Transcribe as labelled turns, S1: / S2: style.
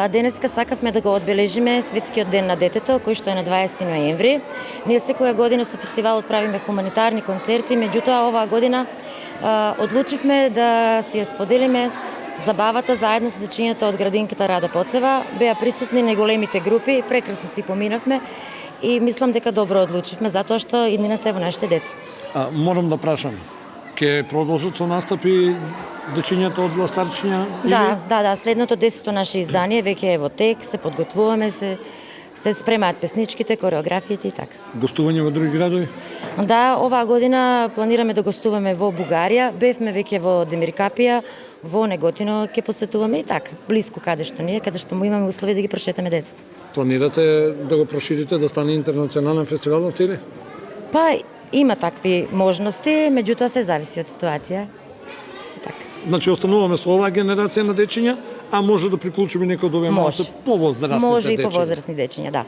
S1: Денеска сакавме да го одбележиме Светскиот ден на детето, кој што е на 20 ноември. Ние секоја година со фестивалот правиме хуманитарни концерти, меѓутоа оваа година одлучивме да си ја споделиме забавата заедно со дечињата од градинката Рада Поцева. Беа присутни најголемите групи, прекрасно си поминавме и мислам дека добро одлучивме, затоа што иднината е во нашите деца.
S2: Морам да прашам, ќе продолжат со настапи дечињата од Ластарчиња?
S1: Да, следното 10-то наше издание веќе е во тек, се подготвуваме, се спремаат песничките, кореографиите и така.
S2: Гостување во други градови?
S1: Да, оваа година планираме да гостуваме во Бугарија, бевме веќе во Демиркапија, во Неготино ќе посетуваме и така, близко каде што ние, каде што му имаме услови да ги прошетаме децата.
S2: Планирате да го проширите, да стане интернационален фестивал или?
S1: Па има такви можности, меѓутоа се зависи од ситуација. Така.
S2: Значи остануваме со оваа генерација на дечиња, а може да приклучиме некој од овие малку повозрастните
S1: Може и
S2: дечиња.
S1: повозрастни дечиња, да.